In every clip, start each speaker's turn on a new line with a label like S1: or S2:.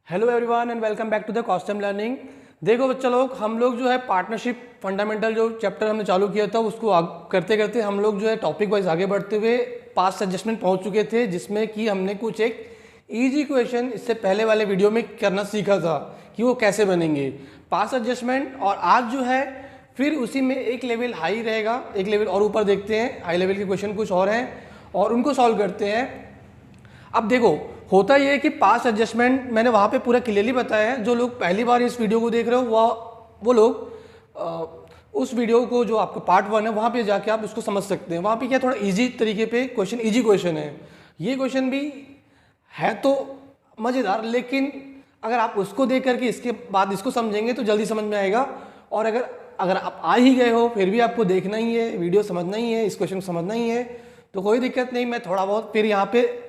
S1: Hello everyone and welcome back to the custom learning. देखो बच्चा लोग, हम लोग जो है पार्टनरशिप फंडामेंटल जो चैप्टर हमने चालू किया था उसको करते करते हम लोग जो है टॉपिक वाइज आगे बढ़ते हुए पास्ट एडजस्टमेंट पहुंच चुके थे, जिसमें कि हमने कुछ एक इजी क्वेश्चन इससे पहले वाले वीडियो में करना सीखा था कि वो कैसे बनेंगे पास्ट एडजस्टमेंट। और आज जो है फिर उसी में एक लेवल हाई रहेगा, एक लेवल और ऊपर देखते हैं, हाई लेवल के क्वेश्चन कुछ और हैं और उनको सॉल्व करते हैं। अब देखो, होता यह है कि पास्ट एडजस्टमेंट मैंने वहाँ पे पूरा क्लियरली बताया है। जो लोग पहली बार इस वीडियो को देख रहे हो वो लोग उस वीडियो को जो आपका पार्ट 1 है वहाँ पे जाके आप उसको समझ सकते हैं। वहाँ पे क्या थोड़ा इजी तरीके पे क्वेश्चन, इजी क्वेश्चन है। ये क्वेश्चन भी है तो मज़ेदार, लेकिन अगर आप उसको देख करके इसके बाद इसको समझेंगे तो जल्दी समझ में आएगा। और अगर अगर आप आ ही गए हो फिर भी आपको देखना ही है, वीडियो समझना ही है, इस क्वेश्चन को समझना ही है, तो कोई दिक्कत नहीं। मैं थोड़ा बहुत फिर यहाँ पे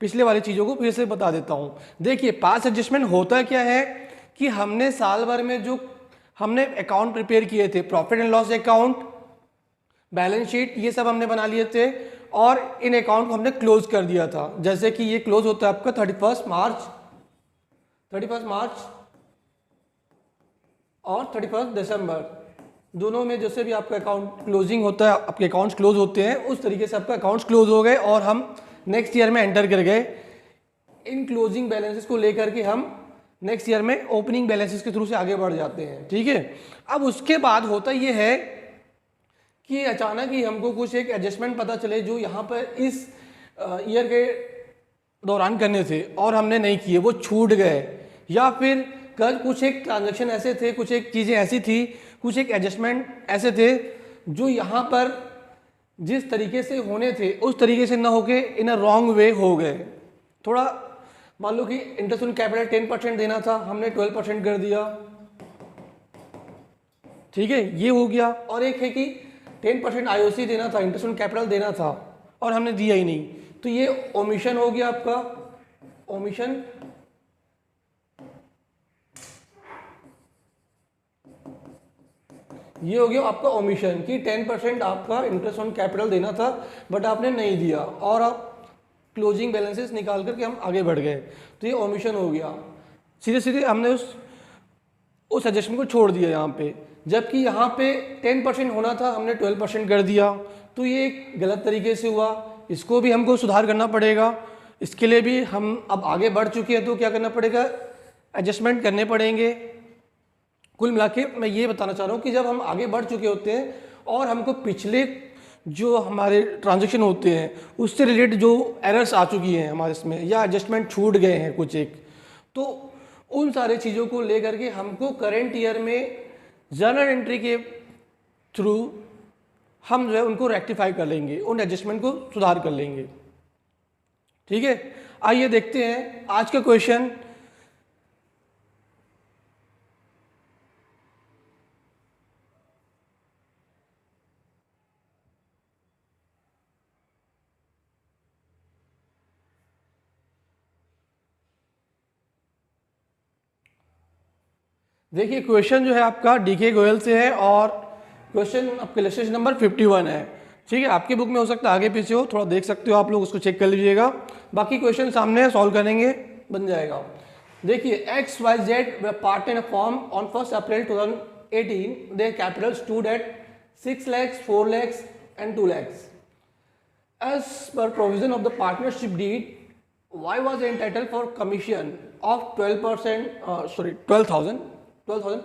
S1: पिछले वाली चीज़ों को फिर से बता देता हूँ। देखिए, पास्ट एडजस्टमेंट होता क्या है कि हमने साल भर में जो हमने अकाउंट प्रिपेयर किए थे, profit and loss account, balance sheet, ये सब हमने बना लिए थे और इन अकाउंट को हमने क्लोज कर दिया था। जैसे कि ये क्लोज होता है आपका 31 मार्च और 31 दिसंबर, दोनों में जैसे भी आपका अकाउंट क्लोजिंग होता है, आपके अकाउंट्स क्लोज होते हैं, उस तरीके से आपका अकाउंट्स क्लोज हो गए और हम नेक्स्ट ईयर में एंटर कर गए। इन क्लोजिंग बैलेंसेस को लेकर के हम नेक्स्ट ईयर में ओपनिंग बैलेंसेस के थ्रू से आगे बढ़ जाते हैं। ठीक है, अब उसके बाद होता यह है कि अचानक ही हमको कुछ एक एडजस्टमेंट पता चले जो यहाँ पर इस ईयर के दौरान करने थे और हमने नहीं किए, वो छूट गए। या फिर कल कुछ एक ट्रांजेक्शन ऐसे थे, कुछ एक चीज़ें ऐसी थी, कुछ एक एडजस्टमेंट ऐसे थे जो यहाँ पर जिस तरीके से होने थे उस तरीके से ना होके इन अ रॉन्ग वे हो गए। थोड़ा मान लो कि इंटरेस्ट ऑन कैपिटल 10% देना था, हमने 12% कर दिया। ठीक है, ये हो गया। और एक है कि 10% आईओसी देना था, इंटरेस्ट ऑन कैपिटल देना था और हमने दिया ही नहीं, तो ये ओमिशन हो गया आपका, ओमिशन। ये हो गया आपका ओमिशन कि 10% आपका इंटरेस्ट ऑन कैपिटल देना था बट आपने नहीं दिया और आप क्लोजिंग बैलेंसेस निकाल करके हम आगे बढ़ गए, तो ये ओमिशन हो गया। सीधे सीधे हमने उस एडजस्टमेंट को छोड़ दिया यहाँ पे, जबकि यहाँ पे 10% होना था, हमने 12% कर दिया, तो ये एक गलत तरीके से हुआ। इसको भी हमको सुधार करना पड़ेगा। इसके लिए भी हम अब आगे बढ़ चुके हैं तो क्या करना पड़ेगा, एडजस्टमेंट करने पड़ेंगे। कुल मिला के मैं ये बताना चाह रहा हूँ कि जब हम आगे बढ़ चुके होते हैं और हमको पिछले जो हमारे ट्रांजैक्शन होते हैं उससे रिलेटेड जो एरर्स आ चुकी हैं हमारे इसमें, या एडजस्टमेंट छूट गए हैं कुछ एक, तो उन सारे चीज़ों को लेकर के हमको करंट ईयर में जर्नल एंट्री के थ्रू हम जो है उनको रेक्टिफाई कर लेंगे, उन एडजस्टमेंट को सुधार कर लेंगे। ठीक है, आइए देखते हैं आज का क्वेश्चन। देखिए, क्वेश्चन जो है आपका डीके गोयल से है और क्वेश्चन आपके लेक्चर नंबर 51 है। ठीक है, आपकी बुक में हो सकता है आगे पीछे हो, थोड़ा देख सकते हो आप लोग, उसको चेक कर लीजिएगा। बाकी क्वेश्चन सामने है, सॉल्व करेंगे, बन जाएगा। देखिए, XYZ part in form on 1 April 2018, their capital stood at 6 lakhs, 4 lakhs and 2 lakhs. As per provision of the partnership deed, Y was entitled for commission of 12,000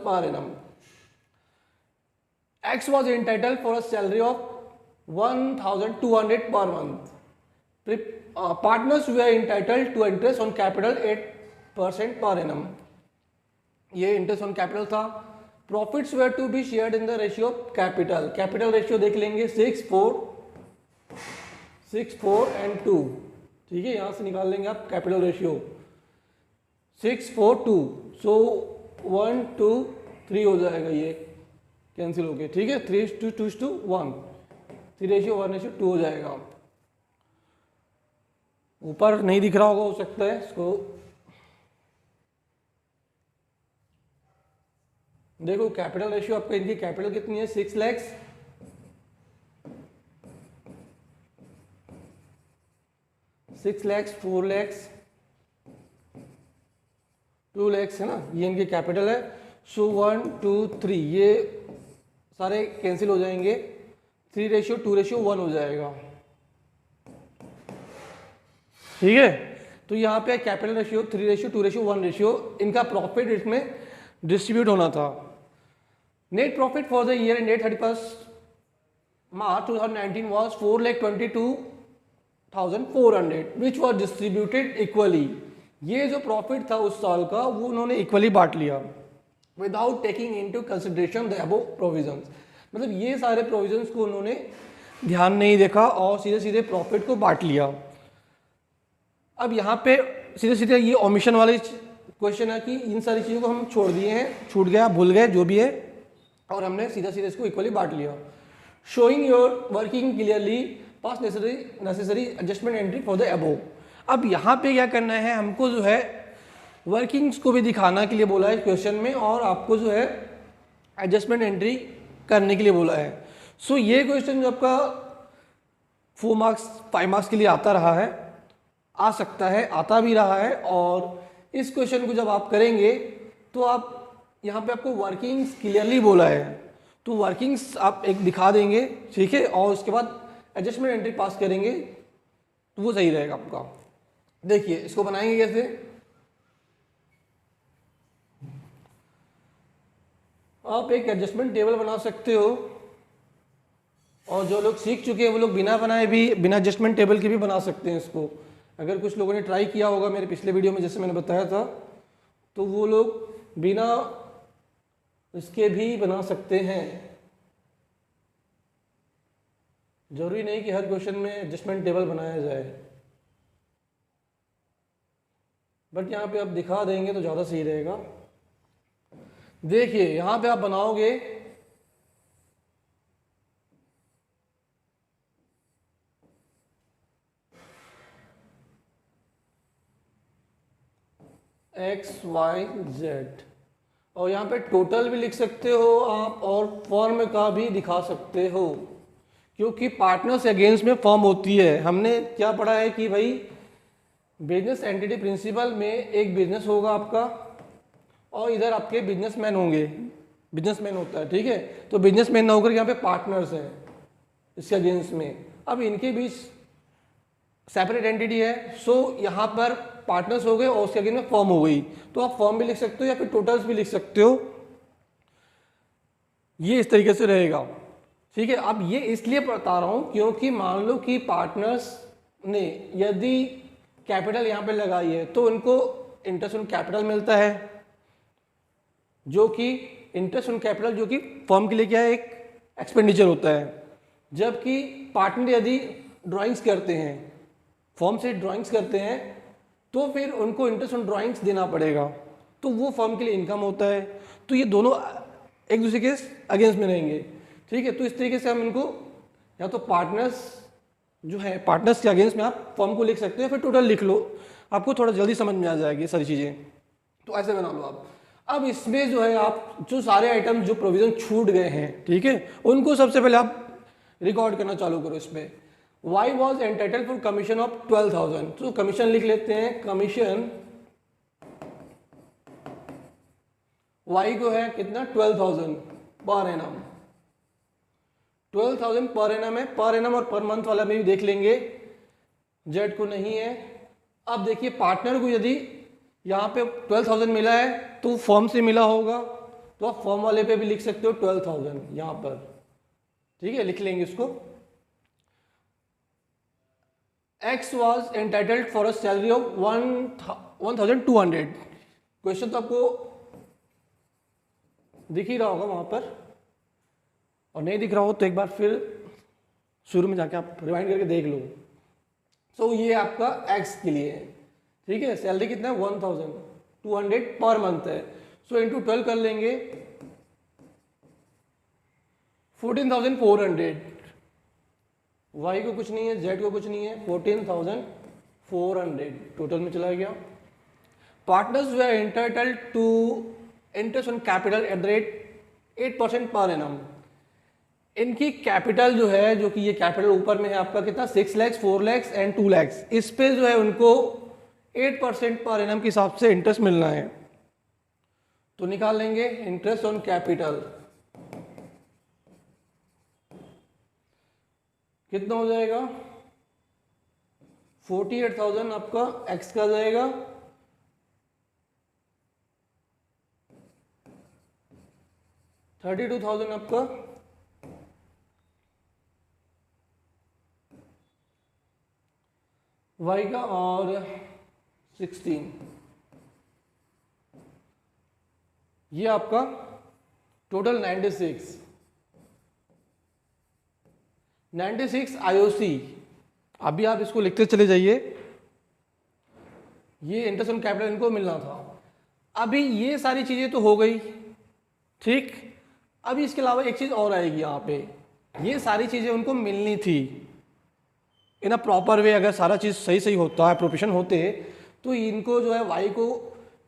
S1: per annum. X was entitled for a salary of 1,200 per month. Partners were entitled to interest on capital 8% per annum. ये interest on capital था। Profits were to be shared in the ratio of capital. Capital ratio देख लेंगे 6, 4 and 2। ठीक है, यहाँ से निकाल लेंगे आप कैपिटल रेशियो 6, 4, 2, सो 1, 2, 3 हो जाएगा, ये कैंसिल हो गया। ठीक है, 3:1, 3:1:2 हो जाएगा। ऊपर नहीं दिख रहा होगा, हो सकता है इसको देखो। कैपिटल रेशियो आपका, इनकी कैपिटल कितनी है, 6 lakhs, 6 lakhs, 4 lakhs 2 lakhs है ना, ये इनके कैपिटल है। सो 1 2 3 ये सारे कैंसिल हो जाएंगे, 3:2:1 हो जाएगा, ठीक है। तो यहाँ पे कैपिटल रेशियो 3:2:1 रेशियो, इनका प्रॉफिट इसमें डिस्ट्रीब्यूट होना था। Net profit for the year ended 31 March 2019 was 4,22,400 which was distributed equally। ये जो प्रॉफिट था उस साल का वो उन्होंने इक्वली बांट लिया without taking into consideration the above provisions. मतलब ये सारे प्रोविजंस को उन्होंने ध्यान नहीं देखा और सीधे सीधे प्रॉफिट को बांट लिया। अब यहाँ पे सीधे सीधे ये ओमिशन वाले क्वेश्चन है कि इन सारी चीज़ों को हम छोड़ दिए हैं, छूट गया, भूल गए जो भी है, और हमने सीधा सीधे इसको इक्वली बांट लिया। Showing your working clearly pass necessary adjustment entry for the above. अब यहाँ पे क्या करना है, हमको जो है वर्किंग्स को भी दिखाना के लिए बोला है क्वेश्चन में, और आपको जो है एडजस्टमेंट एंट्री करने के लिए बोला है। सो ये क्वेश्चन जो आपका 4 मार्क्स 5 मार्क्स के लिए आता रहा है, आ सकता है, आता भी रहा है, और इस क्वेश्चन को जब आप करेंगे तो आप यहाँ पे आपको वर्किंग्स क्लियरली बोला है तो वर्किंग्स आप एक दिखा देंगे, ठीक है, और उसके बाद एडजस्टमेंट एंट्री पास करेंगे तो वो सही रहेगा आपका। देखिए इसको बनाएंगे कैसे, आप एक एडजस्टमेंट टेबल बना सकते हो, और जो लोग सीख चुके हैं वो लोग बिना बनाए भी, बिना एडजस्टमेंट टेबल के भी बना सकते हैं इसको। अगर कुछ लोगों ने ट्राई किया होगा मेरे पिछले वीडियो में जैसे मैंने बताया था, तो वो लोग बिना इसके भी बना सकते हैं। जरूरी नहीं कि हर क्वेश्चन में एडजस्टमेंट टेबल बनाया जाए, बट यहाँ पे आप दिखा देंगे तो ज़्यादा सही रहेगा। देखिए यहाँ पे आप बनाओगे XYZ, और यहाँ पे टोटल भी लिख सकते हो आप, और फॉर्म का भी दिखा सकते हो, क्योंकि पार्टनर्स अगेंस्ट में फॉर्म होती है। हमने क्या पढ़ा है कि भाई बिजनेस एंटिटी प्रिंसिपल में एक बिजनेस होगा आपका, और इधर आपके बिजनेसमैन होंगे, बिजनेसमैन होता है, ठीक है। तो बिजनेसमैन ना होकर यहाँ पे पार्टनर्स हैं इसके अगेंस्ट में। अब इनके बीच सेपरेट एंटिटी है, सो यहाँ पर पार्टनर्स हो गए और उसके अगेंस्ट में फॉर्म हो गई, तो आप फॉर्म भी लिख सकते हो या फिर टोटल्स भी लिख सकते हो। ये इस तरीके से रहेगा, ठीक है। अब ये इसलिए बता रहा हूँ क्योंकि मान लो कि पार्टनर्स ने यदि कैपिटल यहाँ पे लगाई है तो उनको इंटरेस्ट ऑन कैपिटल मिलता है, जो कि इंटरेस्ट ऑन कैपिटल जो कि फर्म के लिए क्या है, एक एक्सपेंडिचर होता है। जबकि पार्टनर यदि ड्राइंग्स करते हैं, फर्म से ड्राइंग्स करते हैं, तो फिर उनको इंटरेस्ट ऑन ड्राइंग्स देना पड़ेगा, तो वो फर्म के लिए इनकम होता है। तो ये दोनों एक दूसरे के अगेंस्ट में रहेंगे, ठीक है। तो इस तरीके से हम इनको या तो पार्टनर्स जो है, पार्टनर्स के अगेंस्ट में आप फर्म को लिख सकते हो, फिर टोटल लिख लो, आपको थोड़ा जल्दी समझ में आ जाएगी सारी चीज़ें। तो ऐसे बना लो आप। अब इसमें जो है आप जो सारे आइटम जो प्रोविजन छूट गए हैं, ठीक है, उनको सबसे पहले आप रिकॉर्ड करना चालू करो। इसमें Y was entitled for commission of 12,000, तो कमीशन लिख लेते हैं। कमीशन Y को है कितना, 12,000 पर एनम, 12,000 पर एनम है। पर एनम और पर मंथ वाला में भी देख लेंगे, जेड को नहीं है। अब देखिए पार्टनर को यदि यहाँ पे 12,000 मिला है तो फॉर्म से मिला होगा, तो आप फॉर्म वाले पे भी लिख सकते हो 12,000 यहाँ पर, ठीक है, लिख लेंगे इसको। X was entitled for a salary of 1,200। Question तो आपको दिख ही रहा होगा वहां पर, और नहीं दिख रहा हो तो एक बार फिर शुरू में जाके आप रिवाइंड करके देख लो। सो ये आपका X के लिए है, ठीक है। सैलरी कितना है, 1,200 पर मंथ है। सो इंटू 12 कर लेंगे, 14,400। Y को कुछ नहीं है, Z को कुछ नहीं है, 14,400 टोटल में चला गया। Partners they are entitled to interest on capital at the rate 8% per annum. इनकी कैपिटल जो है, जो कि ये कैपिटल ऊपर में है आपका कितना, 6 lakhs, 4 lakhs एंड 2 lakhs, इस पे जो है उनको 8% पर एनम के हिसाब से इंटरेस्ट मिलना है। तो निकाल लेंगे इंटरेस्ट ऑन कैपिटल, कितना हो जाएगा 48,000 आपका एक्स का जाएगा, $32,000 आपका वाई का, और 16 ये आपका टोटल 96 आईओसी। अभी आप इसको लिखते चले जाइए, ये इंटरेस्ट ऑन कैपिटल इनको मिलना था। अभी ये सारी चीज़ें तो हो गई, ठीक। अभी इसके अलावा एक चीज़ और आएगी यहाँ पे, ये सारी चीज़ें उनको मिलनी थी इन अ प्रॉपर वे। अगर सारा चीज़ सही सही होता है, प्रोफेशन होते, तो इनको जो है वाई को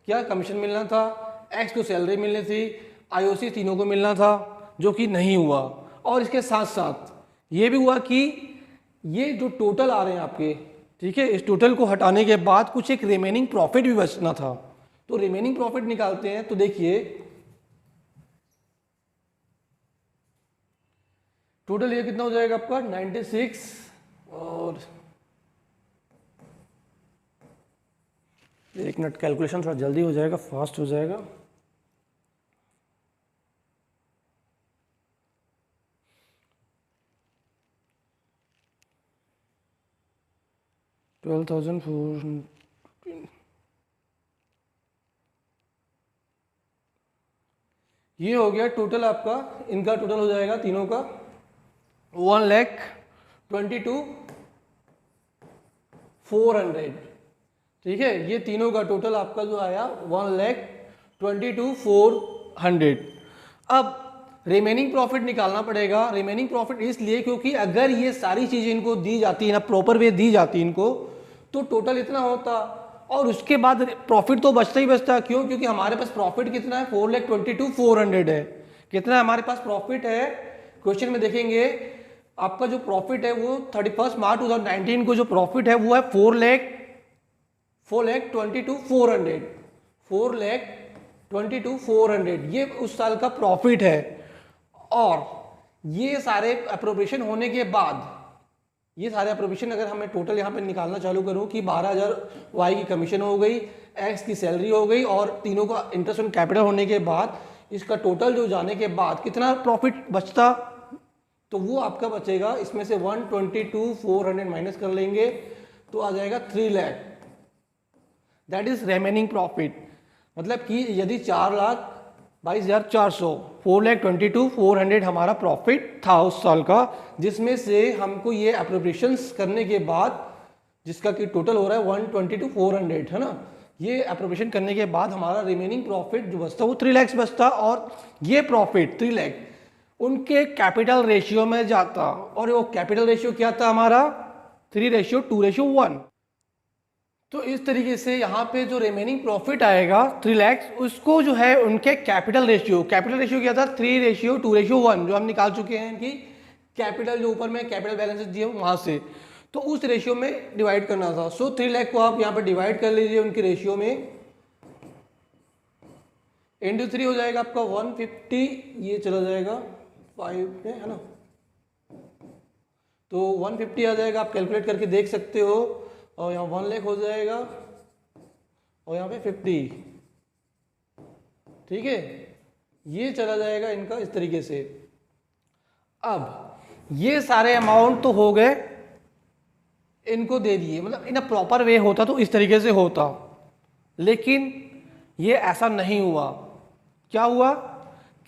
S1: क्या कमीशन मिलना था, एक्स को सैलरी मिलनी थी, आईओसी तीनों को मिलना था, जो कि नहीं हुआ। और इसके साथ साथ ये भी हुआ कि ये जो टोटल आ रहे हैं आपके, ठीक है, इस टोटल को हटाने के बाद कुछ एक रिमेनिंग प्रॉफिट भी बचना था। तो रिमेनिंग प्रॉफिट निकालते हैं, तो देखिए टोटल ये कितना हो जाएगा आपका 96, और एक मिनट कैलकुलेशन थोड़ा जल्दी हो जाएगा, फास्ट हो जाएगा। ये हो गया टोटल आपका, इनका टोटल हो जाएगा तीनों का 1,22,400, ठीक है। ये तीनों का टोटल आपका जो आया 1,22,400। अब रिमेनिंग प्रॉफिट निकालना पड़ेगा। रिमेनिंग प्रॉफिट इसलिए क्योंकि अगर ये सारी चीज़ें इनको दी जाती है ना, प्रॉपर वे दी जाती इनको, तो टोटल इतना होता, और उसके बाद प्रॉफिट तो बचता ही बचता। क्यों? क्योंकि हमारे पास प्रॉफिट कितना है 4,22,400 है। कितना हमारे पास प्रॉफिट है, क्वेश्चन में देखेंगे आपका जो प्रॉफिट है वो 31 मार्च 2019 को जो प्रॉफिट है वो है 4,22,400। ये उस साल का प्रॉफिट है। और ये सारे अप्रोप्रिएशन होने के बाद, ये सारे अप्रोप्रिएशन अगर हमें टोटल यहाँ पे निकालना चालू करूँ कि 12,000 वाई की कमीशन हो गई, एक्स की सैलरी हो गई, और तीनों का इंटरेस्ट ऑन कैपिटल होने के बाद इसका टोटल जो जाने के बाद कितना प्रॉफिट बचता, तो वो आपका बचेगा, इसमें से 122,400 माइनस कर लेंगे तो आ जाएगा 3 lakh. That is remaining profit. मतलब कि यदि 4,22,400 4,22,400 हमारा प्रॉफिट था उस साल का, जिसमें से हमको ये अप्रोप्रिएशंस करने के बाद, जिसका कि टोटल हो रहा है 122,400, है ना, ये अप्रोप्रिएशन करने के बाद हमारा रिमेनिंग प्रॉफिट जो बचता वो 3 लाख बचता। और ये प्रॉफिट 3 लाख उनके कैपिटल रेशियो में जाता, और वो कैपिटल रेशियो क्या था हमारा 3:2:1। तो इस तरीके से यहाँ पे जो रिमेनिंग प्रॉफिट आएगा 3 लाख, उसको जो है उनके कैपिटल रेशियो क्या था 3:2:1, जो हम निकाल चुके हैं कि कैपिटल जो ऊपर में कैपिटल बैलेंसेस दिए वहाँ से, तो उस रेशियो में डिवाइड करना था। सो 3 लाख को आप यहाँ पे डिवाइड कर लीजिए उनके रेशियो में, इंटू 3 हो जाएगा आपका 150, ये चला जाएगा 5 में, है ना, तो 150 आ जाएगा। आप कैलकुलेट करके देख सकते हो। और यहाँ 1 लाख हो जाएगा, और यहाँ पे 50, ठीक है, ये चला जाएगा इनका इस तरीके से। अब ये सारे अमाउंट तो हो गए, इनको दे दिए, मतलब इन अ प्रॉपर वे होता तो इस तरीके से होता, लेकिन ये ऐसा नहीं हुआ। क्या हुआ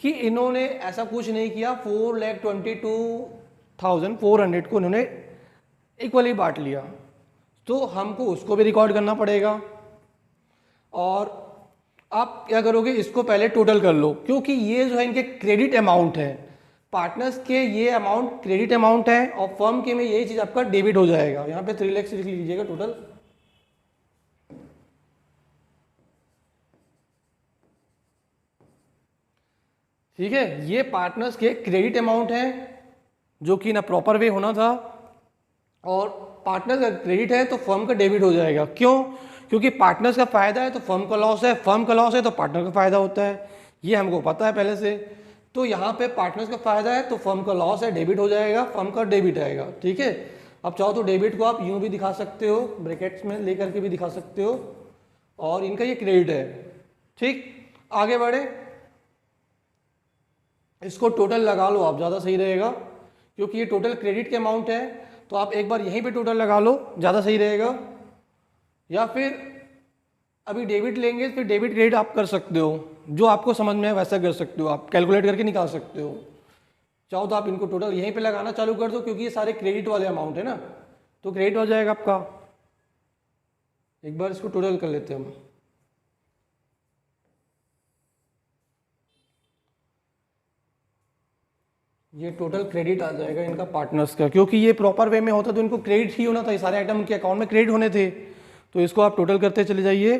S1: कि इन्होंने ऐसा कुछ नहीं किया, 4,22,400 को इन्होंने इक्वली बांट लिया, तो हमको उसको भी रिकॉर्ड करना पड़ेगा। और आप क्या करोगे, इसको पहले टोटल कर लो, क्योंकि ये जो है इनके क्रेडिट अमाउंट है, पार्टनर्स के ये अमाउंट क्रेडिट अमाउंट है, और फर्म के में यही चीज़ आपका डेबिट हो जाएगा। यहाँ पे 3 लाख से लिख लीजिएगा टोटल। ठीक है, ये पार्टनर्स के क्रेडिट अमाउंट है जो कि ना प्रॉपर वे होना था, और पार्टनर्स का क्रेडिट है तो फर्म का डेबिट हो जाएगा। क्यों? क्योंकि पार्टनर्स का फायदा है तो फर्म का लॉस है, फर्म का लॉस है तो पार्टनर का फायदा होता है। ये हमको पता है पहले से। तो यहाँ पे पार्टनर्स का फायदा है तो फर्म का लॉस है, डेबिट हो जाएगा, फर्म का डेबिट आएगा। ठीक है, अब चाहो तो डेबिट को आप यूं भी दिखा सकते हो, ब्रैकेट्स में लेकर के भी दिखा सकते हो, और इनका ये क्रेडिट है। ठीक, आगे बढ़े, इसको टोटल लगा लो आप, ज़्यादा सही रहेगा, क्योंकि ये टोटल क्रेडिट के अमाउंट है। तो आप एक बार यहीं पे टोटल लगा लो, ज़्यादा सही रहेगा। या फिर अभी डेबिट लेंगे, फिर डेबिट क्रेडिट आप कर सकते हो, जो आपको समझ में है वैसा कर सकते हो, आप कैलकुलेट करके निकाल सकते हो। चाहो तो आप इनको टोटल यहीं पे लगाना चालू कर दो, क्योंकि ये सारे क्रेडिट वाले अमाउंट है ना, तो क्रेडिट हो जाएगा आपका। एक बार इसको टोटल कर लेते हैं हम। ये टोटल क्रेडिट आ जाएगा इनका पार्टनर्स का, क्योंकि ये प्रॉपर वे में होता तो इनको क्रेडिट ही होना था, ये सारे आइटम उनके अकाउंट में क्रेडिट होने थे। तो इसको आप टोटल करते चले जाइए,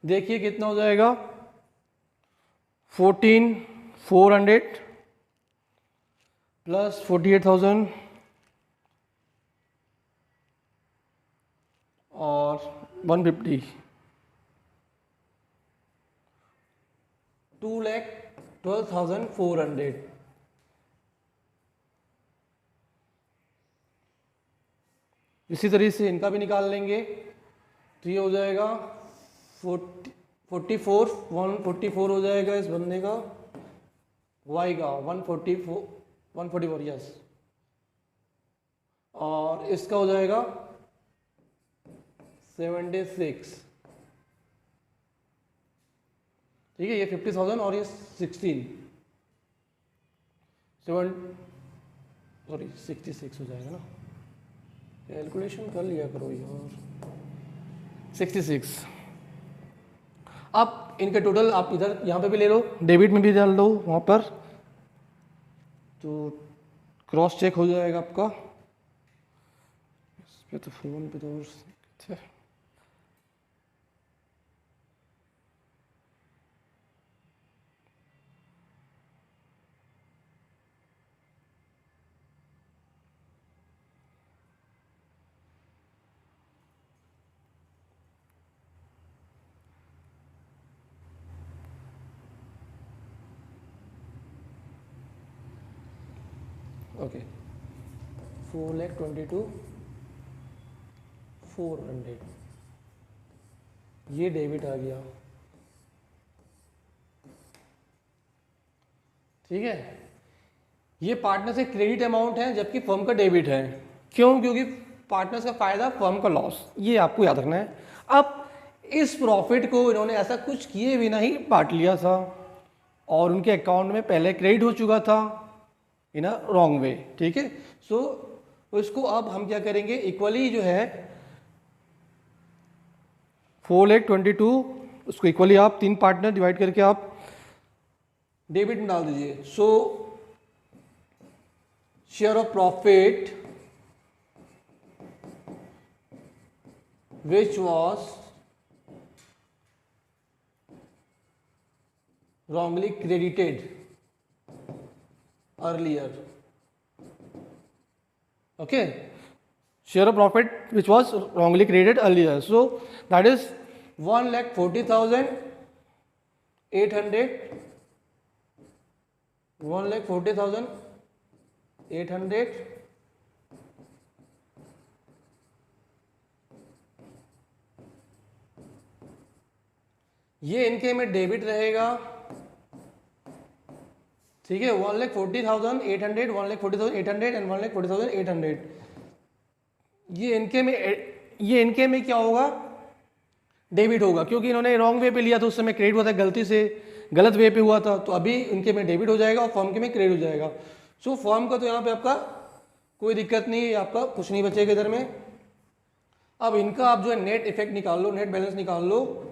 S1: देखिए कितना हो जाएगा, 14,400 प्लस 48,000 और 150, 2,12,400। इसी तरीके से इनका भी निकाल लेंगे, तो ये हो जाएगा 144 हो जाएगा इस बंदे का, वाई का 144 यस, और इसका हो जाएगा 76। ठीक है, ये 50,000 और ये 66 हो जाएगा ना, कैलकुलेशन कर लिया करो यार, 66। अब इनके टोटल आप इधर यहाँ पे भी ले लो, डेबिट में भी डाल दो वहाँ पर, तो क्रॉस चेक हो जाएगा आपका। इस पे तो फोन पे तो ओके, 4,22,400 ये डेबिट आ गया। ठीक है, ये पार्टनर से क्रेडिट अमाउंट है जबकि फर्म का डेबिट है। क्यों? क्योंकि पार्टनर्स का फायदा, फर्म का लॉस, ये आपको याद रखना है। अब इस प्रॉफिट को इन्होंने ऐसा कुछ किए बिना ही बांट लिया था और उनके अकाउंट में पहले क्रेडिट हो चुका था इन अ रॉन्ग वे। ठीक है, सो इसको अब हम क्या करेंगे, इक्वली जो है 4,22,000 उसको इक्वली आप 3 पार्टनर डिवाइड करके आप डेबिट में डाल दीजिए। सो share of profit which was wrongly credited earlier. Okay, share of profit which was wrongly credited earlier, so that is 1,40,800, 1,40,800 ये इनके में डेबिट रहेगा। ठीक है, 1,40,800, 1,40,800 एंड 1,40,800 ये इनके में क्या होगा, डेबिट होगा, क्योंकि इन्होंने रॉन्ग वे पे लिया था, उस समय क्रेडिट हुआ था, गलती से गलत वे पे हुआ था, तो अभी इनके में डेबिट हो जाएगा और फर्म के में क्रेडिट हो जाएगा। सो फर्म का तो यहाँ पे आपका कोई दिक्कत नहीं है, आपका कुछ नहीं बचेगा इधर में। अब इनका आप जो है नेट इफेक्ट निकाल लो, नेट बैलेंस निकाल लो,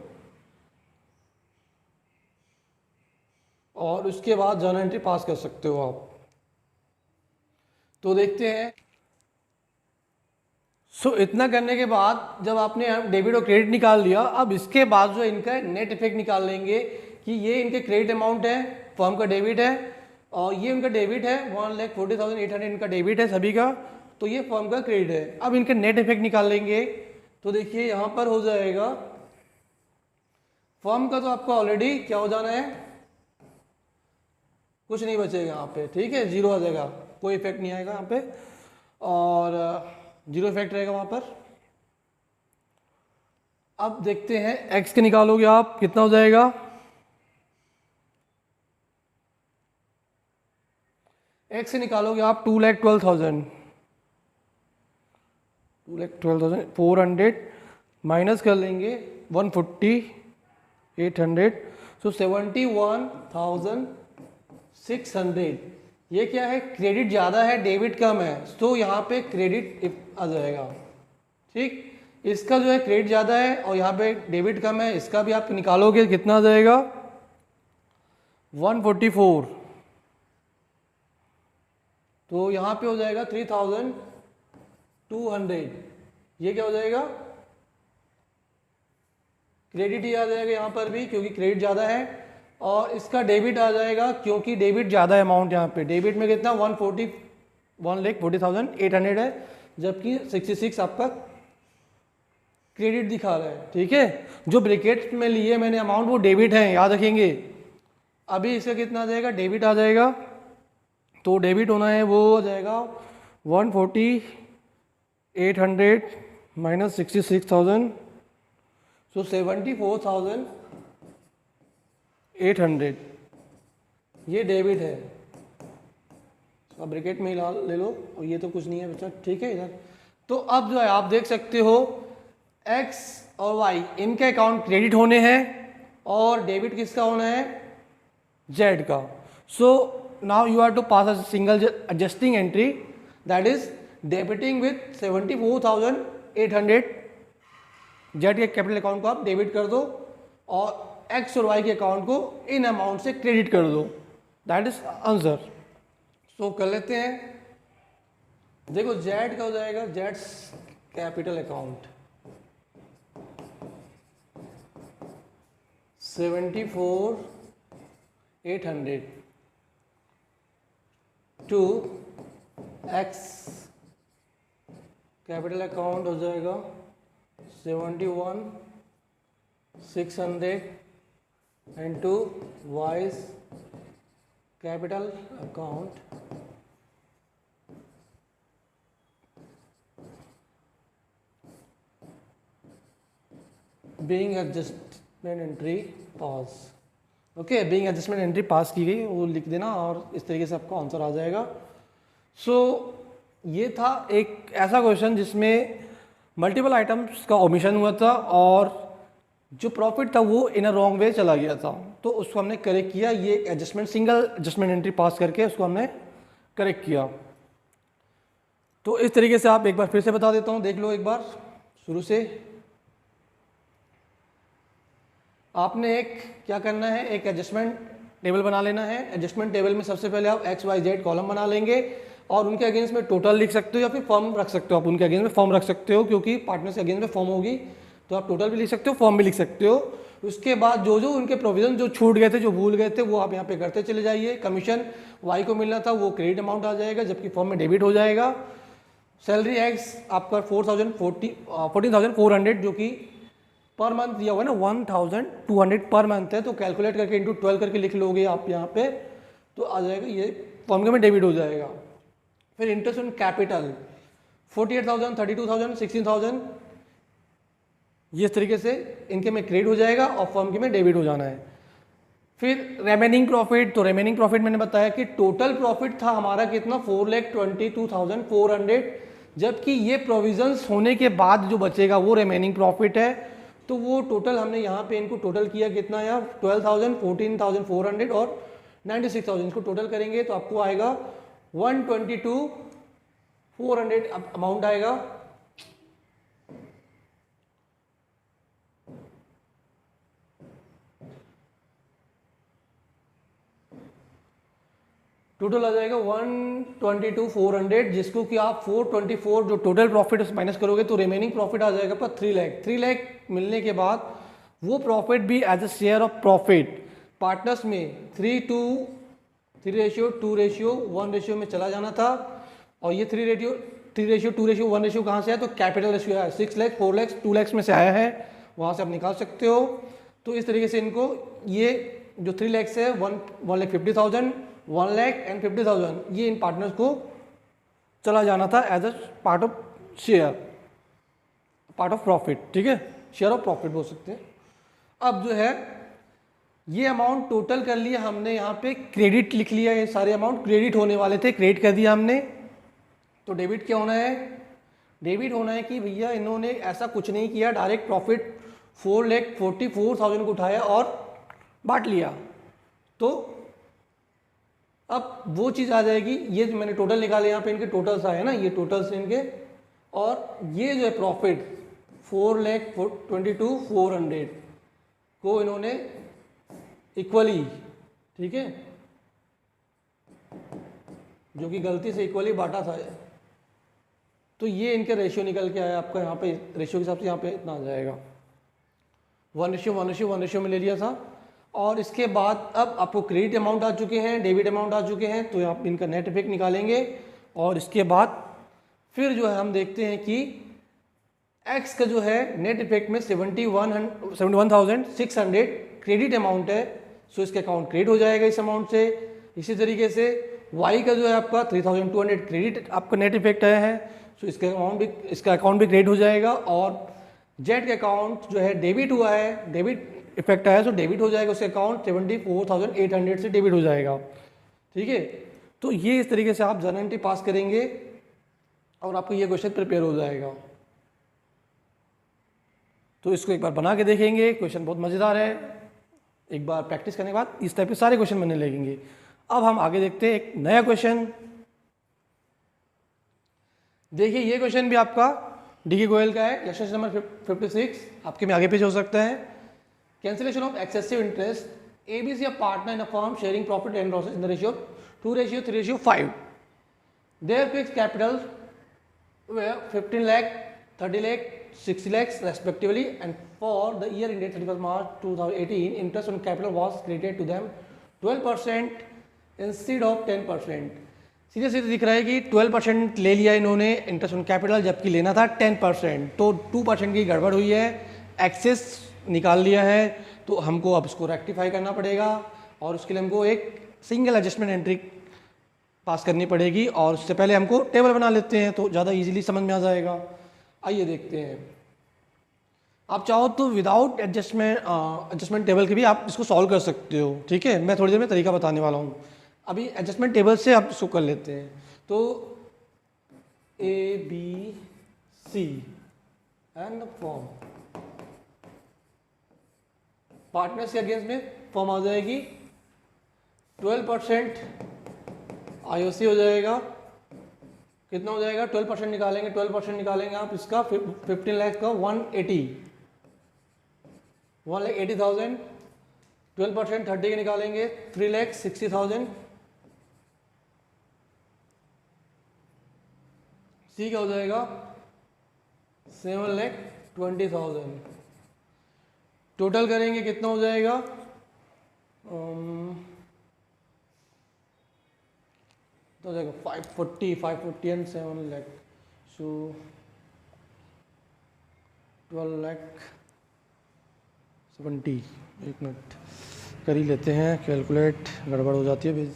S1: और उसके बाद जर्नल एंट्री पास कर सकते हो आप। तो देखते हैं। सो इतना करने के बाद जब आपने डेबिट और क्रेडिट निकाल लिया, अब इसके बाद जो इनका नेट इफेक्ट निकाल लेंगे कि ये इनके क्रेडिट अमाउंट है, फर्म का डेबिट है, और ये उनका डेबिट है 1,40,800 इनका डेबिट है सभी का, तो ये फर्म का क्रेडिट है। अब इनके नेट इफेक्ट निकाल लेंगे, तो देखिए यहाँ पर हो जाएगा, फर्म का तो आपका ऑलरेडी क्या हो जाना है, कुछ नहीं बचेगा यहाँ पे, ठीक है, जीरो आ जाएगा, कोई इफेक्ट नहीं आएगा यहाँ पे, और जीरो इफेक्ट रहेगा वहाँ पर। अब देखते हैं एक्स के निकालोगे आप, कितना हो जाएगा, एक्स से निकालोगे आप 2,12,000, 2,12,400 माइनस कर लेंगे 140, 800, सो 71,600। ये क्या है, क्रेडिट ज़्यादा है डेबिट कम है, तो यहाँ पे क्रेडिट आ जाएगा, ठीक। इसका जो है क्रेडिट ज़्यादा है और यहाँ पे डेबिट कम है, इसका भी आप निकालोगे कितना आ जाएगा 144, तो यहाँ पे हो जाएगा 3,200। ये क्या हो जाएगा, क्रेडिट ही आ जाएगा यहाँ पर भी क्योंकि क्रेडिट ज़्यादा है, और इसका डेबिट आ जाएगा क्योंकि डेबिट ज़्यादा है अमाउंट यहाँ पे, डेबिट में कितना 1,40,800 है, जबकि 66 आपका क्रेडिट दिखा रहा है, ठीक है। जो ब्रैकेट में लिए मैंने अमाउंट वो डेबिट है, याद रखेंगे। अभी इसका कितना आ जाएगा, डेबिट आ जाएगा, तो डेबिट होना है वो आ जाएगा 140,800 माइनस 66,000, सो 74,800 ये डेबिट है। अब ब्रैकेट में ही ले लो, और ये तो कुछ नहीं है बच्चा, ठीक है इधर। तो अब जो है आप देख सकते हो x और y इनके अकाउंट क्रेडिट होने हैं और डेबिट किसका होना है, z का। So now you are to pass a single adjusting entry, that is debiting with 74,800, z के कैपिटल अकाउंट को आप डेबिट कर दो और x और y के अकाउंट को इन अमाउंट से क्रेडिट कर दो, दैट इज आंसर। सो कर लेते हैं, देखो z का हो जाएगा जेड्स capital account 74,800 to x capital account हो जाएगा 71,600 and to Y's capital account being adjustment entry pass. Okay, being adjustment entry pass की गई, वो लिख देना और इस तरीके से आपका आंसर आ जाएगा। सो ये था एक ऐसा क्वेश्चन जिसमें मल्टीपल आइटम्स का ओमिशन हुआ था और जो प्रॉफिट था वो इन अ रॉन्ग वे चला गया था, तो उसको हमने करेक्ट किया। ये एडजस्टमेंट सिंगल एडजस्टमेंट एंट्री पास करके उसको हमने करेक्ट किया। तो इस तरीके से आप एक बार फिर से बता देता हूँ, देख लो एक बार शुरू से। आपने एक क्या करना है, एक एडजस्टमेंट टेबल बना लेना है। एडजस्टमेंट टेबल में सबसे पहले आप एक्स वाई जेड कॉलम बना लेंगे और उनके अगेंस्ट में टोटल लिख सकते हो या फिर फॉर्म रख सकते हो। आप उनके अगेंस्ट में फॉर्म रख सकते हो क्योंकि पार्टनर्स के अगेंस्ट में फॉर्म होगी, तो आप टोटल भी लिख सकते हो, फॉर्म भी लिख सकते हो। उसके बाद जो जो उनके प्रोविजन जो छूट गए थे, जो भूल गए थे, वो आप यहाँ पे करते चले जाइए। कमीशन वाई को मिलना था वो क्रेडिट अमाउंट आ जाएगा जबकि फॉर्म में डेबिट हो जाएगा। सैलरी एक्स आपका 14,400 जो कि पर मंथ दिया हुआ है ना, 1,200 पर मंथ है, तो कैलकुलेट करके इंटू 12 करके लिख लोगे आप यहाँ पे, तो आ जाएगा ये फॉर्म के में डेबिट हो जाएगा। फिर इंटरेस्ट ऑन कैपिटल 48,000, 32,000, 16,000 ये इस तरीके से इनके में क्रेडिट हो जाएगा और फॉर्म के में डेबिट हो जाना है। फिर रेमेनिंग प्रॉफिट, तो रेमेनिंग प्रॉफिट मैंने बताया कि टोटल प्रॉफिट था हमारा कितना 4,22,400, जबकि ये प्रोविजंस होने के बाद जो बचेगा वो रेमेनिंग प्रॉफिट है। तो वो टोटल हमने यहाँ पे इनको टोटल किया कितना यार 12,000, 14,400 और 96,000, इसको टोटल करेंगे तो आपको आएगा 122,400 अमाउंट आएगा। टोटल आ जाएगा 122,400, जिसको कि आप 424 जो टोटल प्रॉफिट माइनस करोगे तो रिमेनिंग प्रॉफिट आ जाएगा पर 3 लाख। 3 लाख मिलने के बाद वो प्रॉफिट भी as a share of profit partners में 3:2 में चला जाना था। और ये 3:2 कहाँ से है, तो कैपिटल रेशियो है। 6 लाख, 4 लाख, 2 लाख में से आया है, वहाँ से आप निकाल सकते हो। तो इस तरीके से इनको ये जो 3 लाख से 1,50,000 1,50,000 ये इन पार्टनर्स को चला जाना था as a part of share, part of profit, ठीक है, शेयर ऑफ प्रॉफिट बोल सकते हैं। अब जो है ये अमाउंट टोटल कर लिया हमने, यहाँ पे क्रेडिट लिख लिया, ये सारे अमाउंट क्रेडिट होने वाले थे, क्रेडिट कर दिया हमने। तो डेबिट क्या होना है, डेबिट होना है कि भैया इन्होंने ऐसा कुछ नहीं किया, डायरेक्ट प्रॉफिट 4,44,000 को उठाया और बांट लिया। तो अब वो चीज़ आ जाएगी, ये जो मैंने टोटल निकाले यहाँ पे इनके टोटल्स आए ना, ये टोटल्स इनके, और ये जो है प्रॉफिट 4,22,400 को इन्होंने इक्वली, ठीक है, जो कि गलती से इक्वली बांटा था, तो ये इनके रेशियो निकल के आया आपका, यहाँ पे रेशियो के हिसाब से यहाँ पे इतना आ जाएगा 1:1:1 में ले लिया था। और इसके बाद अब आपको क्रेडिट अमाउंट आ चुके हैं, डेबिट अमाउंट आ चुके हैं, तो आप इनका नेट इफेक्ट निकालेंगे। और इसके बाद फिर जो है हम देखते हैं कि एक्स का जो है नेट इफेक्ट में 71,600 क्रेडिट अमाउंट है, सो इसका अकाउंट क्रेडिट हो जाएगा इस अमाउंट से। इसी तरीके से वाई का जो है आपका 3,200 क्रेडिट आपका नेट इफेक्ट आया है, सो इसका अकाउंट भी क्रेडिट हो जाएगा। और जेड का अकाउंट जो है डेबिट हुआ है, डेबिट इफेक्ट आया, सो डेबिट हो जाएगा उसका अकाउंट 74,800 से डेबिट हो जाएगा, ठीक है। तो ये इस तरीके से आप जनरल एंट्री पास करेंगे और आपको ये क्वेश्चन प्रिपेयर हो जाएगा। तो इसको एक बार बना के देखेंगे, क्वेश्चन बहुत मज़ेदार है, एक बार प्रैक्टिस करने के बाद इस टाइप के सारे क्वेश्चन बनने लगेंगे। अब हम आगे देखते हैं एक नया क्वेश्चन। देखिए ये क्वेश्चन भी आपका डी गोयल का है, क्वेश्चन नंबर 56, आपके में आगे पेज हो सकता है। Cancellation of excessive interest, ABC a partner in a firm sharing profit and losses in the ratio 2:3:5. Their fixed capital were 15 lakh, 30 lakh, 60 lakhs respectively, and for the year ended 31st March 2018, interest on capital was credited to them 12% instead of 10%. सीधे सीधे दिख रहा है कि 12% ले लिया इन्होंने interest on capital, जबकि लेना था 10%, तो 2% की गड़बड़ हुई है, एक्सेस निकाल लिया है, तो हमको अब इसको रेक्टिफाई करना पड़ेगा और उसके लिए हमको एक सिंगल एडजस्टमेंट एंट्री पास करनी पड़ेगी। और उससे पहले हमको टेबल बना लेते हैं तो ज़्यादा इजीली समझ में आ जाएगा। आइए देखते हैं, आप चाहो तो विदाउट एडजस्टमेंट टेबल के भी आप इसको सॉल्व कर सकते हो, ठीक है। मैं थोड़ी देर में तरीका बताने वाला हूँ, अभी एडजस्टमेंट टेबल से आप इसको कर लेते हैं। तो ABC एंड फॉर्म, पार्टनर्स के अगेंस्ट में फॉर्म आ जाएगी, 12% IOC हो जाएगा, कितना हो जाएगा 12% निकालेंगे, 12% निकालेंगे आप इसका 15 लाख का 1,80,000, 12% 30 के निकालेंगे 3,60,000, सी क्या हो जाएगा 7,20,000, टोटल करेंगे कितना हो जाएगा 540 एंड 7 लाख, सो 12,70,000। एक मिनट कर ही लेते हैं कैलकुलेट, गड़बड़ हो जाती है बीज।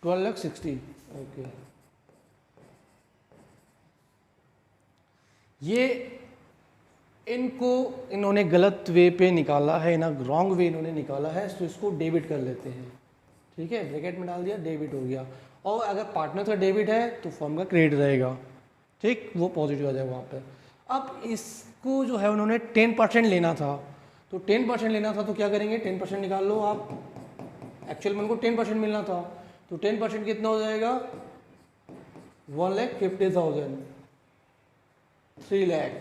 S1: $12,60,000, ओके। ये इनको इन्होंने गलत वे पे निकाला है ना, रॉन्ग वे इन्होंने निकाला है, तो इसको डेबिट कर लेते हैं, ठीक है, ब्रैकेट में डाल दिया, डेबिट हो गया। और अगर पार्टनर का डेबिट है तो फर्म का क्रेडिट रहेगा, ठीक, वो पॉजिटिव आ जाएगा वहाँ पे। अब इसको जो है उन्होंने 10% लेना था, तो 10% लेना था तो क्या करेंगे, 10% निकाल लो आप, एक्चुअल में उनको 10% मिलना था, तो 10% कितना हो जाएगा 1,50,000, 3 लाख,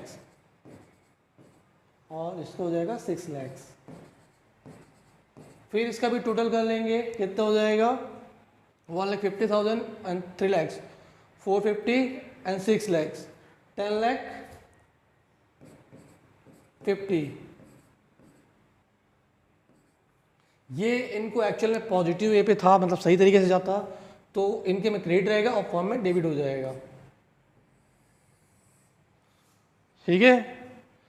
S1: और इसका हो जाएगा 6 लाख। फिर इसका भी टोटल कर लेंगे, कितना हो जाएगा 1,50,000 एंड 3 लाख, 450 एंड 6 लाख, 10,50,000। ये इनको एक्चुअल में पॉजिटिव वे पे था, मतलब सही तरीके से जाता तो इनके में क्रेडिट रहेगा और फॉर्म में डेबिट हो जाएगा। ठीक है।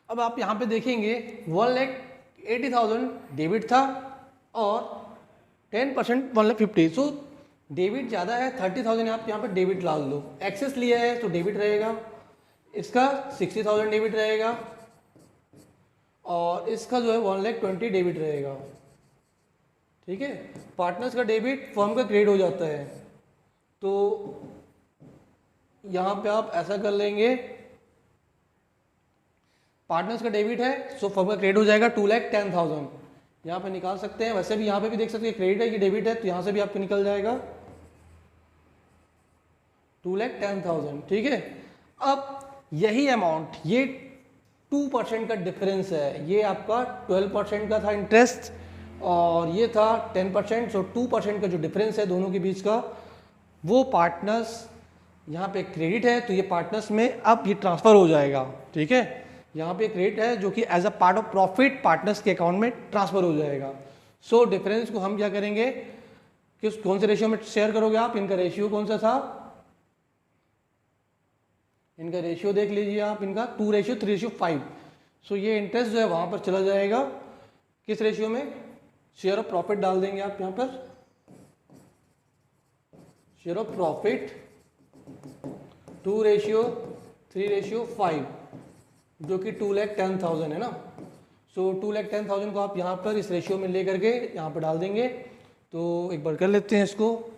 S1: अब आप यहाँ पे देखेंगे 1,80,000 डेबिट था और 10% 1,50,000, सो डेबिट ज़्यादा है 30,000, आप यहाँ पे डेबिट डाल दो। एक्सेस लिया है तो डेबिट रहेगा, इसका 60,000 डेबिट रहेगा और इसका जो है 1,20,000 डेबिट रहेगा। ठीक है, पार्टनर्स का डेबिट फर्म का क्रेडिट हो जाता है, तो यहाँ पे आप ऐसा कर लेंगे, पार्टनर्स का डेबिट है सो फर्म का क्रेडिट हो जाएगा 2,10,000, यहाँ पे निकाल सकते हैं। वैसे भी यहाँ पे भी देख सकते हैं क्रेडिट है कि डेबिट है, तो यहाँ से भी आपको निकल जाएगा 2,10,000। ठीक है, अब यही अमाउंट, ये 2% का डिफरेंस है, ये आपका 12% का था इंटरेस्ट और ये था 10%, सो 2% का जो डिफरेंस है दोनों के बीच का, वो पार्टनर्स यहाँ पे क्रेडिट है, तो ये पार्टनर्स में अब ये ट्रांसफर हो जाएगा। ठीक है, यहाँ पे क्रेडिट है जो कि as a part of profit partners के अकाउंट में ट्रांसफर हो जाएगा। सो डिफरेंस को हम क्या करेंगे, किस कौन से रेशियो में शेयर करोगे आप, इनका रेशियो कौन सा था, इनका रेशियो देख लीजिए आप, इनका 2:3:5। सो ये इंटरेस्ट जो है वहाँ पर चला जाएगा, किस रेशियो में, शेयर ऑफ प्रॉफिट डाल देंगे आप यहाँ पर, शेयर ऑफ प्रॉफिट 2:3:5 जो कि 2,10,000 है ना। सो 2,10,000 को आप यहाँ पर इस रेशियो में ले करके यहाँ पर डाल देंगे। तो एक बार कर लेते हैं इसको,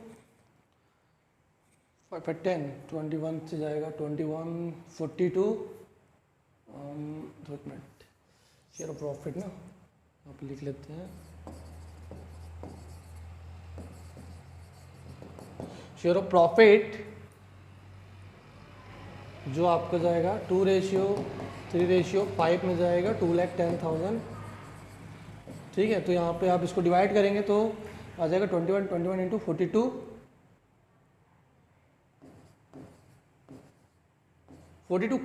S1: 10 21 से जाएगा 21 42 मिनट, शेयर ऑफ प्रॉफिट ना आप लिख लेते हैं, शेयर ऑफ प्रॉफिट जो आपका जाएगा 2:3:5 में जाएगा 2,10,000। ठीक है, तो यहाँ पे आप इसको डिवाइड करेंगे तो आ जाएगा 21 इंटू 42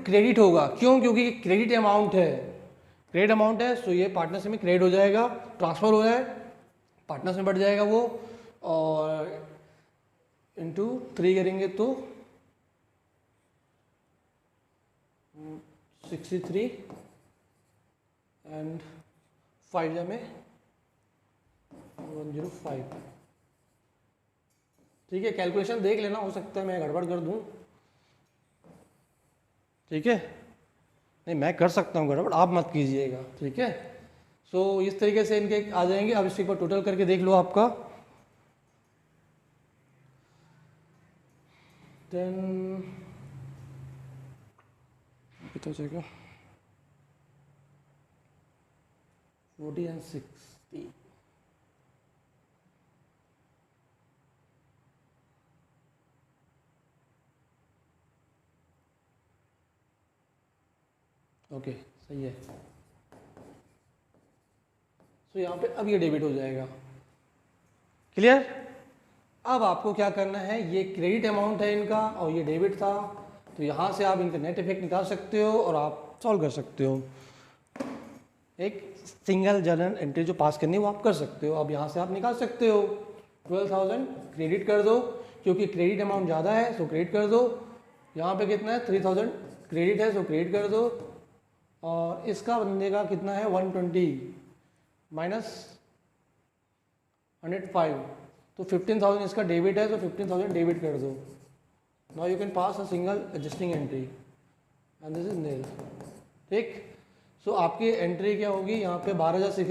S1: क्रेडिट होगा। क्यों, क्योंकि क्रेडिट अमाउंट है, क्रेडिट अमाउंट है, सो ये पार्टनर्स में क्रेडिट हो जाएगा, ट्रांसफर हो जाए, पार्टनर्स में बढ़ जाएगा वो, और इंटू 3 करेंगे तो 63 एंड 5 में 105। ठीक है, कैलकुलेशन देख लेना, हो सकता है मैं गड़बड़ कर दूं। ठीक है, नहीं मैं कर सकता हूँ गड़बड़, आप मत कीजिएगा। ठीक है, सो इस तरीके से इनके आ जाएंगे। अब इसके ऊपर टोटल करके देख लो आपका 10 कितना जाएगा 40 एंड 60। ओके सही है। तो यहाँ पे अब ये डेबिट हो जाएगा, क्लियर। अब आपको क्या करना है, ये क्रेडिट अमाउंट है इनका और ये डेबिट था, तो यहाँ से आप इनका नेट इफेक्ट निकाल सकते हो और आप सॉल्व कर सकते हो। एक सिंगल जर्नल एंट्री जो पास करनी है वो आप कर सकते हो। अब यहाँ से आप निकाल सकते हो 12,000 क्रेडिट कर दो, क्योंकि क्रेडिट अमाउंट ज़्यादा है सो क्रेडिट कर दो। यहाँ पे कितना है 3,000 क्रेडिट है सो क्रेडिट कर दो, और इसका बंदे का कितना है 120 माइनस 105, तो 15,000 इसका डेबिट है, तो 15,000 डेबिट कर दो। Now you can pass a single adjusting entry and this is nil. ठीक, सो आपकी एंट्री क्या होगी, यहाँ पे 12,000 से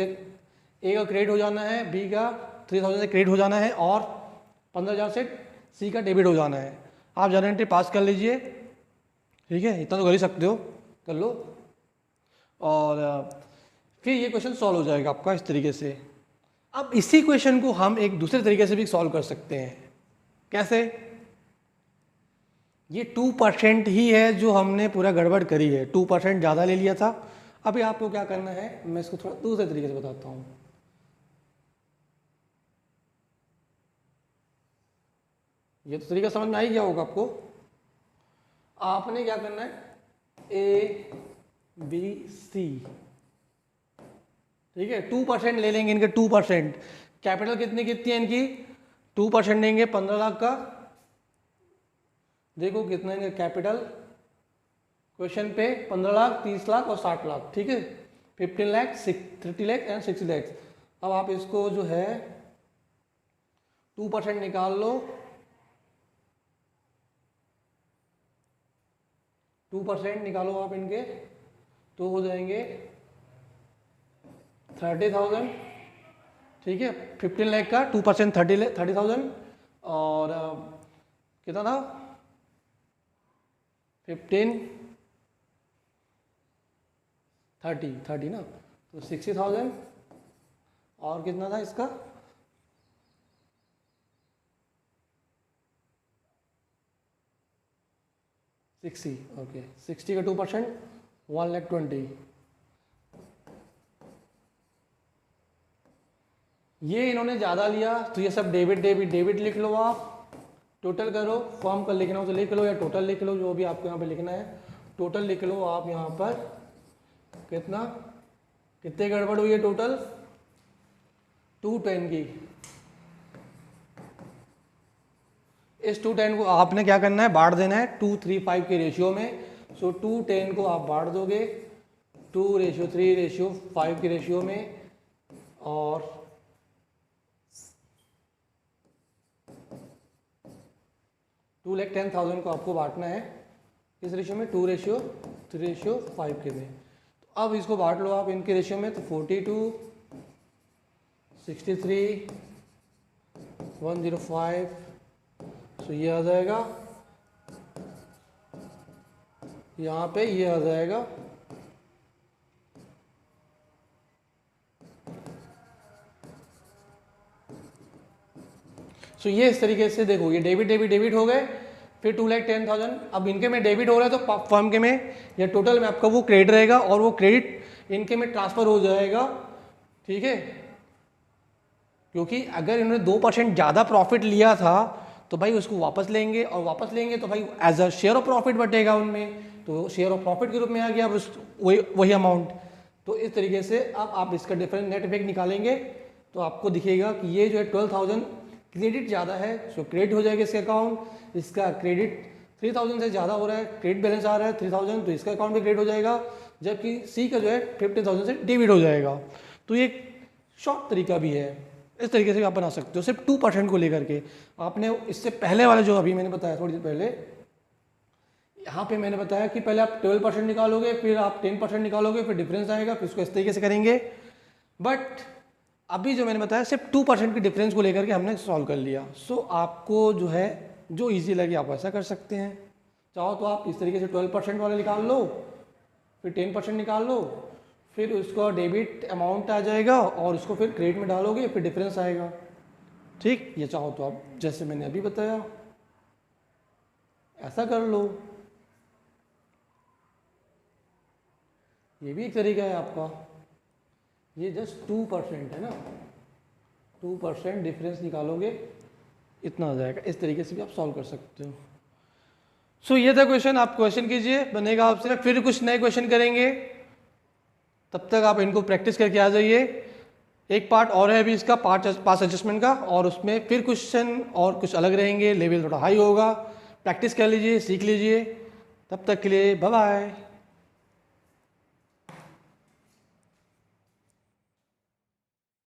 S1: ए का क्रेडिट हो जाना है, बी का 3,000 से क्रेडिट हो जाना है और 15,000 से सी का डेबिट हो जाना है। आप जर्नल एंट्री पास कर लीजिए। ठीक है, इतना तो कर ही सकते हो, कर लो, और फिर ये क्वेश्चन सॉल्व हो जाएगा आपका इस तरीके से। अब इसी क्वेश्चन को हम एक दूसरे तरीके से भी सॉल्व कर सकते हैं। कैसे, ये 2% ही है जो हमने पूरा गड़बड़ करी है, 2% ज़्यादा ले लिया था। अभी आपको क्या करना है, मैं इसको थोड़ा दूसरे तरीके से बताता हूँ। ये तो तरीका समझ में आ ही गया होगा आपको। आपने क्या करना है, ए बी सी, ठीक है, 2% ले लेंगे इनके, 2%। कैपिटल कितनी कितनी है इनकी, 2% लेंगे 15 लाख का। देखो कितना इनका कैपिटल, क्वेश्चन पे 15 लाख, 30 लाख और 60 लाख, ठीक है, 15 लाख, 30 लाख एंड 60 लाख। अब आप इसको जो है 2% निकाल लो, 2% निकालो आप इनके, तो हो जाएंगे 30,000, ठीक है। 15 लाख का 2% 30,000 और कितना था 15 30 ना, तो 60,000 और कितना था इसका 60, ओके 60 का 2% 1,20,000। ये इन्होंने ज़्यादा लिया तो ये सब डेबिट डेबिट डेबिट लिख लो आप, टोटल करो, फॉर्म का लिखना हो तो लिख लो या टोटल लिख लो, जो भी आपको यहाँ पे लिखना है टोटल लिख लो आप। यहाँ पर कितने गड़बड़ हुई है टोटल 210 की। इस 210 को आपने क्या करना है, बांट देना है 2:3:5 के रेशियो में। सो 210 को आप बांट दोगे 2:3:5 के रेशियो में, और 2,10,000 को आपको बांटना है किस रेशियो में 2:3:5 के में। तो अब इसको बांट लो आप इनके रेशियो में, तो 42, 63, 105, तो ये आ जाएगा, यहाँ पे ये आ जाएगा सो ये इस तरीके से देखो, ये डेबिट डेबिट डेबिट हो गए, फिर 2,10,000 अब इनके में डेबिट हो रहा है तो फर्म के में या टोटल में आपका वो क्रेडिट रहेगा और वो क्रेडिट इनके में ट्रांसफर हो जाएगा, ठीक है। क्योंकि अगर इन्होंने 2% ज़्यादा प्रॉफिट लिया था तो भाई उसको वापस लेंगे, और वापस लेंगे तो भाई as a share of profit बटेगा उनमें, तो शेयर ऑफ प्रॉफिट के रूप में आ गया वही अमाउंट। तो इस तरीके से अब आप इसका डिफरेंस नेट इफेक्ट निकालेंगे तो आपको दिखेगा कि ये जो है 12,000 क्रेडिट ज़्यादा है, सो क्रेडिट हो जाएगा इसका अकाउंट, इसका क्रेडिट 3,000 से ज़्यादा हो रहा है, क्रेडिट बैलेंस आ रहा है 3,000, तो इसका अकाउंट भी क्रेडिट हो जाएगा, जबकि सी का जो है 15,000 से डेबिट हो जाएगा। तो ये शॉर्ट तरीका भी है, इस तरीके से आप बना सकते हो सिर्फ 2% को लेकर के। आपने इससे पहले वाला जो अभी मैंने बताया थोड़ी देर पहले, यहाँ पे मैंने बताया कि पहले आप 12% निकालोगे, फिर आप 10% निकालोगे, फिर डिफरेंस आएगा, फिर इसको इस तरीके से करेंगे। बट अभी जो मैंने बताया सिर्फ 2% के डिफरेंस को लेकर के हमने सॉल्व कर लिया। सो आपको जो है जो ईजी लगे आप वैसा कर सकते हैं। चाहो तो आप इस तरीके से 12% वाला निकाल लो, फिर 10% निकाल लो, फिर उसका डेबिट अमाउंट आ जाएगा और उसको फिर क्रेडिट में डालोगे, फिर डिफरेंस आएगा, ठीक। ये चाहो तो आप जैसे मैंने अभी बताया ऐसा कर लो, ये भी एक तरीका है आपका। ये जस्ट 2% है ना, 2% डिफरेंस निकालोगे इतना आ जाएगा, इस तरीके से भी आप सॉल्व कर सकते हो। सो ये था क्वेश्चन, आप क्वेश्चन कीजिए, बनेगा आपसे, फिर कुछ नए क्वेश्चन करेंगे, तब तक आप इनको प्रैक्टिस करके आ जाइए। एक पार्ट और है अभी इसका पास एडजस्टमेंट का, और उसमें फिर क्वेश्चन और कुछ अलग रहेंगे, लेवल थोड़ा हाई होगा, प्रैक्टिस कर लीजिए, सीख लीजिए। तब तक के लिए बाय बाय।